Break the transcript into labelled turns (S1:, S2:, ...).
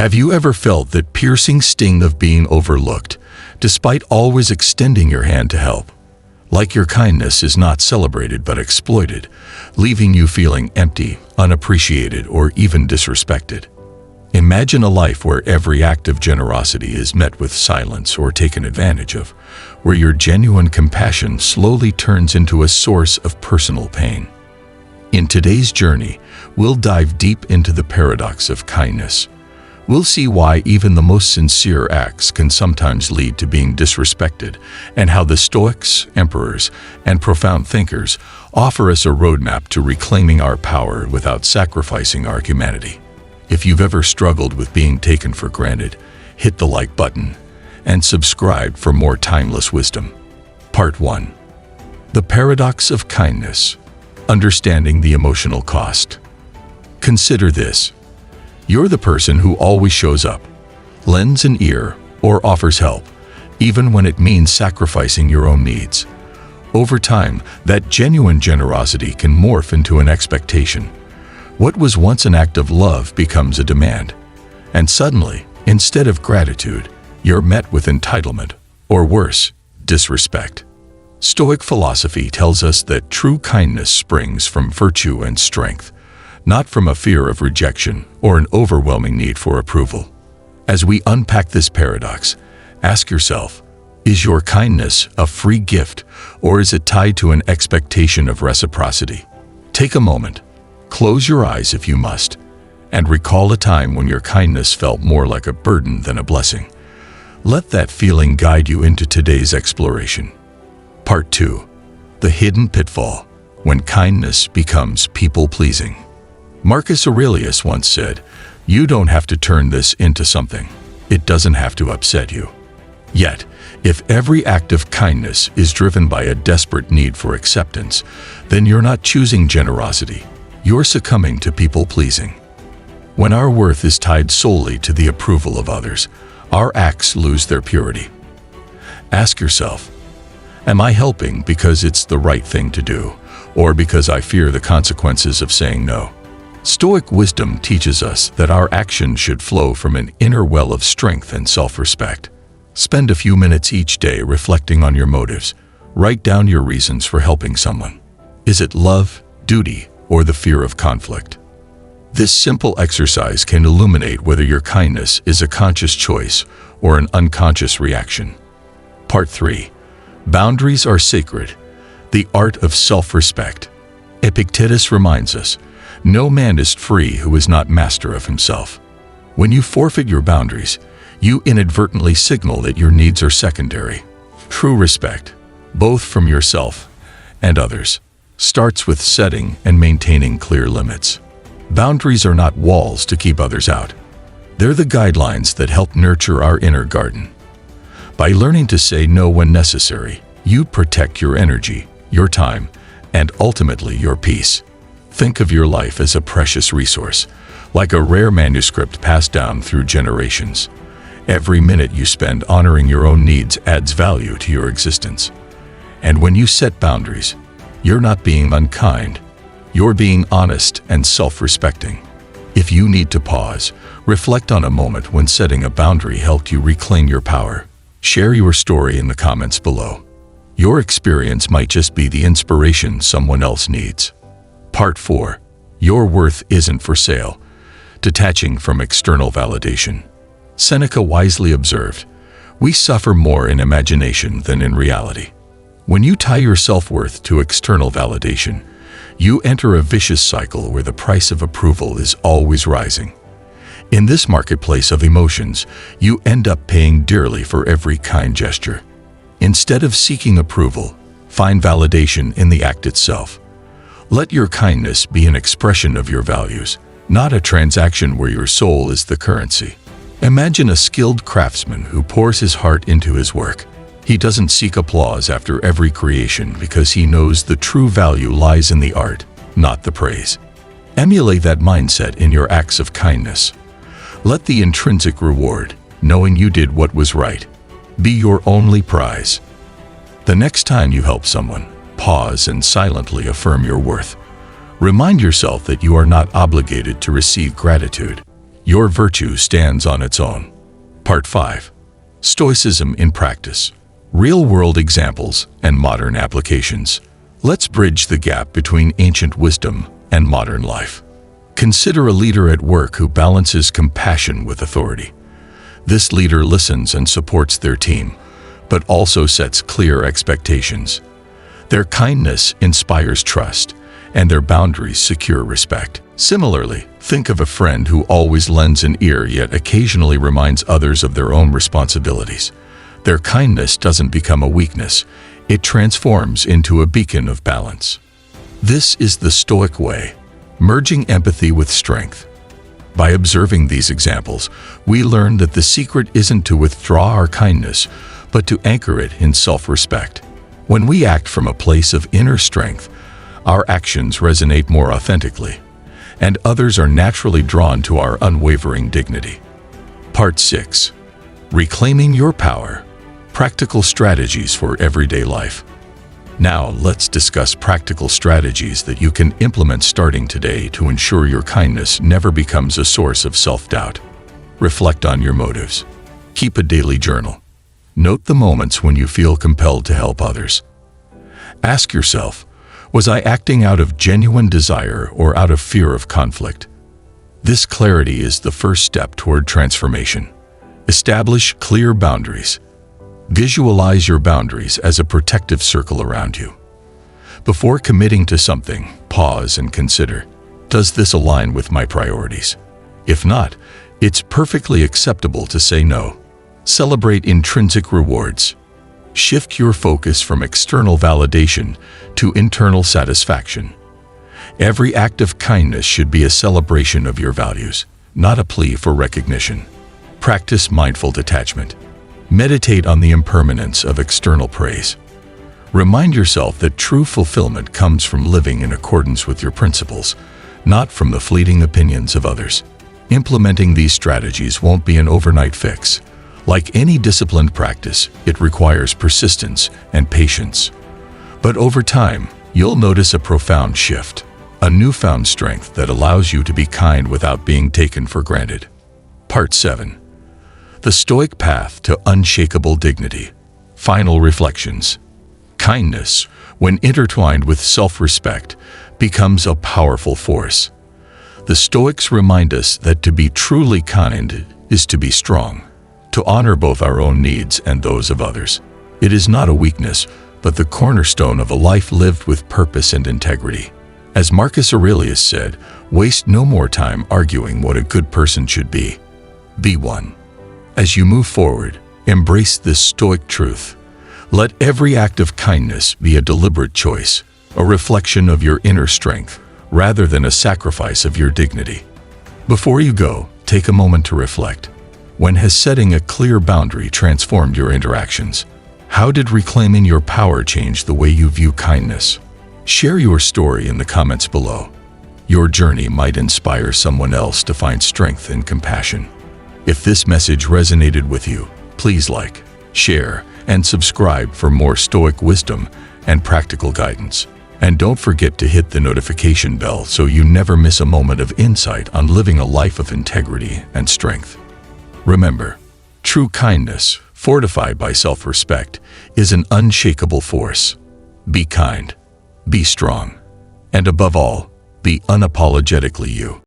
S1: Have you ever felt that piercing sting of being overlooked, despite always extending your hand to help? Like your kindness is not celebrated but exploited, leaving you feeling empty, unappreciated, or even disrespected. Imagine a life where every act of generosity is met with silence or taken advantage of, where your genuine compassion slowly turns into a source of personal pain. In today's journey, we'll dive deep into the paradox of kindness. We'll see why even the most sincere acts can sometimes lead to being disrespected, and how the Stoics, emperors, and profound thinkers offer us a roadmap to reclaiming our power without sacrificing our humanity. If you've ever struggled with being taken for granted, hit the like button and subscribe for more timeless wisdom. Part 1. The Paradox of Kindness. Understanding the emotional cost. Consider this. You're the person who always shows up, lends an ear, or offers help, even when it means sacrificing your own needs. Over time, that genuine generosity can morph into an expectation. What was once an act of love becomes a demand. And suddenly, instead of gratitude, you're met with entitlement, or worse, disrespect. Stoic philosophy tells us that true kindness springs from virtue and strength, not from a fear of rejection or an overwhelming need for approval. As we unpack this paradox, ask yourself, is your kindness a free gift, or is it tied to an expectation of reciprocity? Take a moment, close your eyes if you must, and recall a time when your kindness felt more like a burden than a blessing. Let that feeling guide you into today's exploration. Part 2. The Hidden Pitfall, when kindness becomes people-pleasing. Marcus Aurelius once said, "You don't have to turn this into something. It doesn't have to upset you." Yet, if every act of kindness is driven by a desperate need for acceptance, then you're not choosing generosity. You're succumbing to people-pleasing. When our worth is tied solely to the approval of others, our acts lose their purity. Ask yourself, am I helping because it's the right thing to do, or because I fear the consequences of saying no? Stoic wisdom teaches us that our actions should flow from an inner well of strength and self-respect. Spend a few minutes each day reflecting on your motives. Write down your reasons for helping someone. Is it love, duty, or the fear of conflict? This simple exercise can illuminate whether your kindness is a conscious choice or an unconscious reaction. Part 3. Boundaries are sacred. The art of self-respect. Epictetus reminds us, no man is free who is not master of himself. When you forfeit your boundaries, you inadvertently signal that your needs are secondary. True respect, both from yourself and others, starts with setting and maintaining clear limits. Boundaries are not walls to keep others out. They're the guidelines that help nurture our inner garden. By learning to say no when necessary, you protect your energy, your time, and ultimately your peace. Think of your life as a precious resource, like a rare manuscript passed down through generations. Every minute you spend honoring your own needs adds value to your existence. And when you set boundaries, you're not being unkind. You're being honest and self-respecting. If you need to pause, reflect on a moment when setting a boundary helped you reclaim your power. Share your story in the comments below. Your experience might just be the inspiration someone else needs. Part 4. Your worth isn't for sale. Detaching from external validation. Seneca wisely observed, "We suffer more in imagination than in reality." When you tie your self-worth to external validation, you enter a vicious cycle where the price of approval is always rising. In this marketplace of emotions, you end up paying dearly for every kind gesture. Instead of seeking approval, find validation in the act itself. Let your kindness be an expression of your values, not a transaction where your soul is the currency. Imagine a skilled craftsman who pours his heart into his work. He doesn't seek applause after every creation because he knows the true value lies in the art, not the praise. Emulate that mindset in your acts of kindness. Let the intrinsic reward, knowing you did what was right, be your only prize. The next time you help someone, pause and silently affirm your worth. Remind yourself that you are not obligated to receive gratitude. Your virtue stands on its own. Part 5. Stoicism in practice. Real-world examples and modern applications. Let's bridge the gap between ancient wisdom and modern life. Consider a leader at work who balances compassion with authority. This leader listens and supports their team, but also sets clear expectations. Their kindness inspires trust, and their boundaries secure respect. Similarly, think of a friend who always lends an ear yet occasionally reminds others of their own responsibilities. Their kindness doesn't become a weakness, it transforms into a beacon of balance. This is the Stoic way, merging empathy with strength. By observing these examples, we learn that the secret isn't to withdraw our kindness, but to anchor it in self-respect. When we act from a place of inner strength, our actions resonate more authentically, and others are naturally drawn to our unwavering dignity. Part 6. Reclaiming your power. Practical strategies for everyday life. Now, let's discuss practical strategies that you can implement starting today to ensure your kindness never becomes a source of self-doubt. Reflect on your motives. Keep a daily journal. Note the moments when you feel compelled to help others. Ask yourself, was I acting out of genuine desire or out of fear of conflict? This clarity is the first step toward transformation. Establish clear boundaries. Visualize your boundaries as a protective circle around you. Before committing to something, pause and consider, does this align with my priorities? If not, it's perfectly acceptable to say no. Celebrate intrinsic rewards. Shift your focus from external validation to internal satisfaction. Every act of kindness should be a celebration of your values, not a plea for recognition. Practice mindful detachment. Meditate on the impermanence of external praise. Remind yourself that true fulfillment comes from living in accordance with your principles, not from the fleeting opinions of others. Implementing these strategies won't be an overnight fix. Like any disciplined practice, it requires persistence and patience. But over time, you'll notice a profound shift, a newfound strength that allows you to be kind without being taken for granted. Part 7. The Stoic path to unshakable dignity. Final reflections. Kindness, when intertwined with self-respect, becomes a powerful force. The Stoics remind us that to be truly kind is to be strong, to honor both our own needs and those of others. It is not a weakness, but the cornerstone of a life lived with purpose and integrity. As Marcus Aurelius said, waste no more time arguing what a good person should be. Be one. As you move forward, embrace this Stoic truth. Let every act of kindness be a deliberate choice, a reflection of your inner strength, rather than a sacrifice of your dignity. Before you go, take a moment to reflect. When has setting a clear boundary transformed your interactions? How did reclaiming your power change the way you view kindness? Share your story in the comments below. Your journey might inspire someone else to find strength and compassion. If this message resonated with you, please like, share, and subscribe for more Stoic wisdom and practical guidance. And don't forget to hit the notification bell so you never miss a moment of insight on living a life of integrity and strength. Remember, true kindness, fortified by self-respect, is an unshakable force. Be kind, be strong, and above all, be unapologetically you.